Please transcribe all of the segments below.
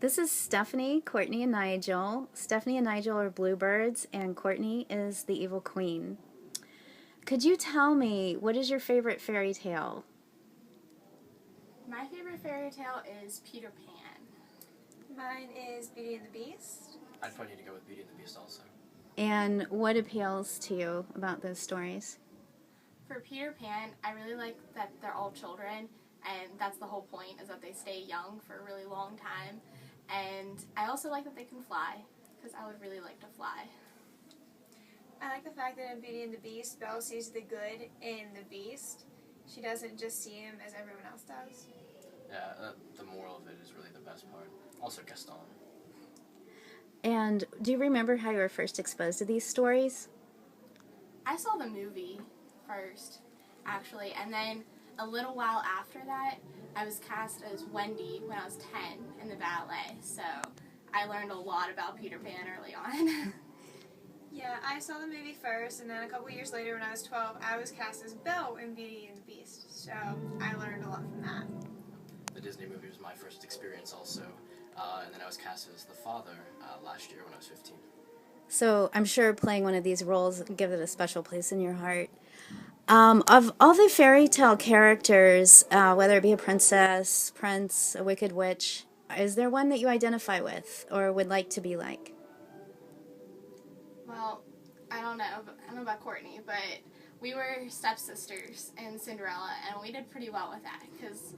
This is Stephanie, Courtney, and Nigel. Stephanie and Nigel are bluebirds, and Courtney is the evil queen. Could you tell me, what is your favorite fairy tale? My favorite fairy tale is Peter Pan. Mine is Beauty and the Beast. I'd probably need to go with Beauty and the Beast also. And what appeals to you about those stories? For Peter Pan, I really like that they're all children, and that's the whole point, is that they stay young for a really long time. And I also like that they can fly, because I would really like to fly. I like the fact that in Beauty and the Beast, Belle sees the good in the Beast. She doesn't just see him as everyone else does. Yeah, the moral of it is really the best part. Also Gaston. And do you remember how you were first exposed to these stories? I saw the movie first, actually, and then a little while after that, I was cast as Wendy when I was 10 in the ballet, so I learned a lot about Peter Pan early on. Yeah, I saw the movie first, and then a couple years later when I was 12, I was cast as Belle in Beauty and the Beast. So I learned a lot from that. The Disney movie was my first experience also. And then I was cast as the father last year when I was 15. So I'm sure playing one of these roles gives it a special place in your heart. Of all the fairy tale characters, whether it be a princess, prince, a wicked witch, is there one that you identify with or would like to be like? Well, I don't know about Courtney, but we were stepsisters in Cinderella, and we did pretty well with that, because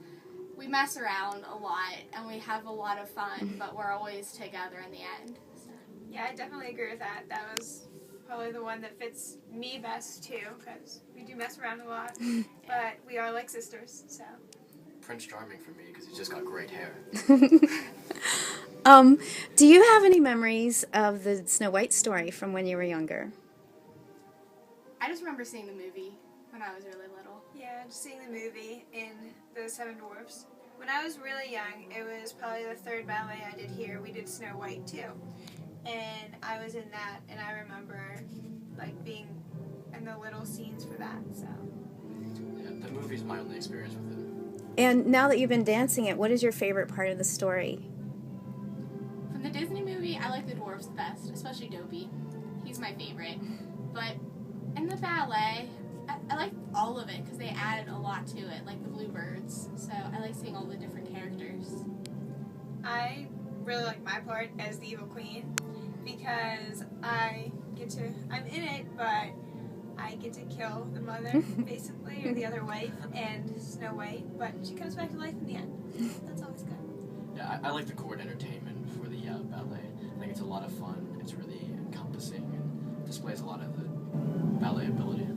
we mess around a lot, and we have a lot of fun, but we're always together in the end. So. Yeah, I definitely agree with that. That was probably the one that fits me best, too, because we do mess around a lot, but we are like sisters, so. Prince Charming for me because he's just got great hair. Do you have any memories of the Snow White story from when you were younger? I just remember seeing the movie when I was really little. Yeah, just seeing the movie in the Seven Dwarfs. When I was really young, it was probably the third ballet I did here. We did Snow White too. And I was in that, and I remember like being in the little scenes for that, so. Yeah, the movie's my only experience with it. And now that you've been dancing it, what is your favorite part of the story? From the Disney movie, I like the dwarves the best, especially Dopey. He's my favorite. But in the ballet, I like all of it because they added a lot to it, like the bluebirds. So I like seeing all the different characters. I really like my part as the evil queen because I'm in it, but I get to kill the mother, basically, or the other wife, and Snow White, but she comes back to life in the end. That's always good. Yeah, I like the court entertainment for the ballet. I think it's a lot of fun. It's really encompassing and displays a lot of the ballet ability.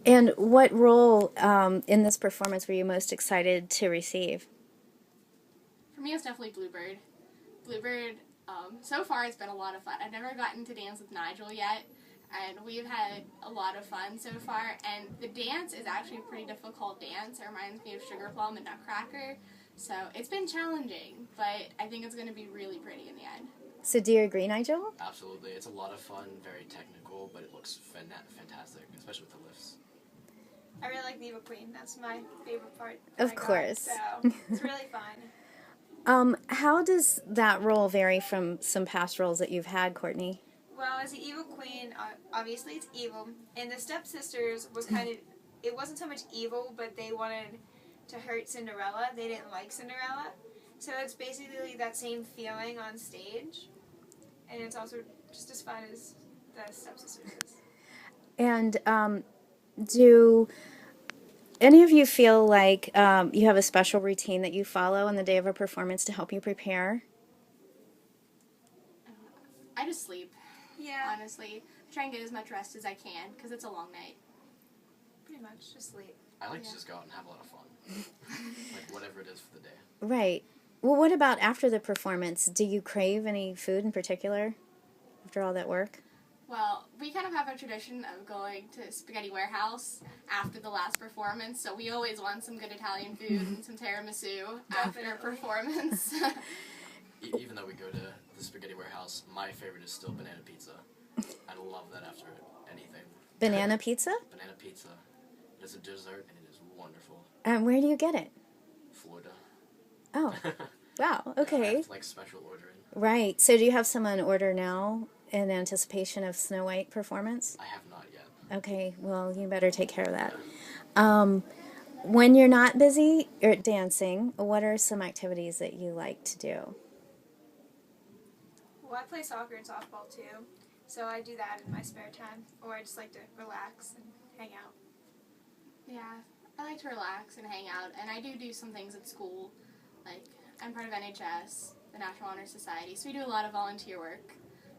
And what role in this performance were you most excited to receive? For me, it's definitely Bluebird. Bluebird, so far it's been a lot of fun. I've never gotten to dance with Nigel yet, and we've had a lot of fun so far. And the dance is actually a pretty difficult dance. It reminds me of Sugar Plum and Nutcracker. So it's been challenging, but I think it's going to be really pretty in the end. So do you agree, Nigel? Absolutely. It's a lot of fun, very technical, but it looks fantastic, especially with the lifts. I really like the evil queen. That's my favorite part. Of course. So it's really fun. How does that role vary from some past roles that you've had, Courtney? Well, as the evil queen, obviously it's evil. And the stepsisters was kind of, it wasn't so much evil, but they wanted to hurt Cinderella. They didn't like Cinderella. So it's basically that same feeling on stage. And it's also just as fun as the stepsisters is. And do any of you feel like you have a special routine that you follow on the day of a performance to help you prepare? I just sleep. Yeah. Honestly, I try and get as much rest as I can because it's a long night. Pretty much, just sleep. I like to just go out and have a lot of fun. Like whatever it is for the day. Right. Well, what about after the performance? Do you crave any food in particular after all that work? Well, we kind of have a tradition of going to Spaghetti Warehouse after the last performance, so we always want some good Italian food and some tiramisu after a performance. Even though we go to the Spaghetti Warehouse, my favorite is still banana pizza. I love that after anything. Banana pizza? Banana pizza. It is a dessert and it is wonderful. Where do you get it? Florida. Oh. Wow, okay. It's like special ordering. Right. So do you have some on order now in anticipation of Snow White performance? I have not yet. Okay, well, you better take care of that. When you're not busy or dancing, what are some activities that you like to do? Well, I play soccer and softball too, so I do that in my spare time, or I just like to relax and hang out. Yeah, I like to relax and hang out, and I do some things at school. Like, I'm part of NHS, the National Honor Society, so we do a lot of volunteer work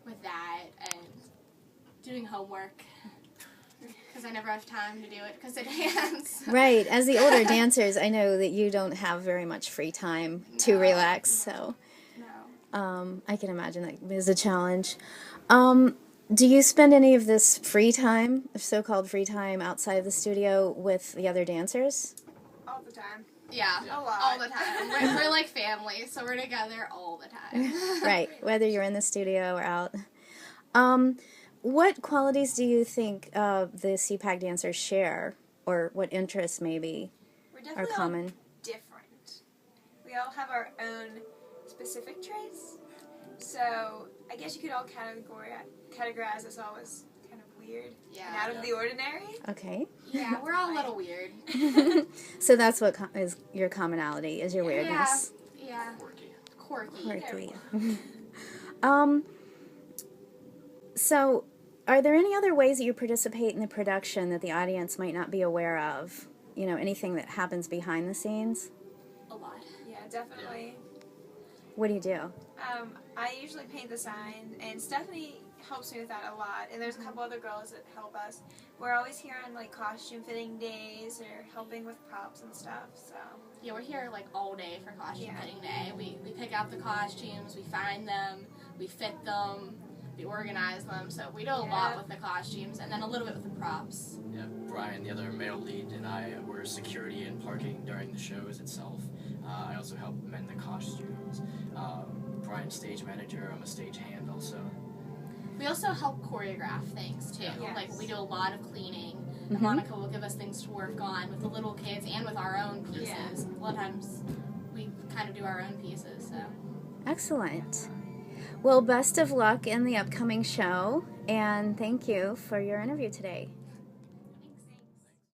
with that and doing homework. Because I never have time to do it because I dance. Right. As the older dancers, I know that you don't have very much free time to relax, so No. I can imagine that is a challenge. Do you spend any of this free time, so-called free time, outside of the studio with the other dancers? All the time. Yeah, A lot. all the time. We're like family, so we're together all the time. Right, whether you're in the studio or out. What qualities do you think the CPAC dancers share, or what interests maybe We're are definitely all common? different. We all have our own specific traits, so I guess you could all categorize us all as kind of weird Yeah. and out of the ordinary. Okay. Yeah, we're all a little weird. So that's what is your commonality, is your weirdness. Yeah. Quirky. Quirky. Quirky. So, are there any other ways that you participate in the production that the audience might not be aware of? You know, anything that happens behind the scenes? A lot. Yeah, definitely. What do you do? I usually paint the sign, and Stephanie helps me with that a lot. And there's a couple other girls that help us. We're always here on like costume fitting days or helping with props and stuff. So Yeah, we're here like all day for costume Yeah. fitting day. We pick out the costumes, we find them, we fit them, we organize them. So we do a lot with the costumes and then a little bit with the props. Yeah, Brian, the other male lead, and I were security and parking during the shows itself. I also help mend the costumes. Brian's stage manager. I'm a stage hand also. We also help choreograph things too. Yes. Like we do a lot of cleaning. And Monica will give us things to work on with the little kids and with our own pieces. Yeah. A lot of times we kind of do our own pieces. So Excellent. Well, best of luck in the upcoming show, and thank you for your interview today.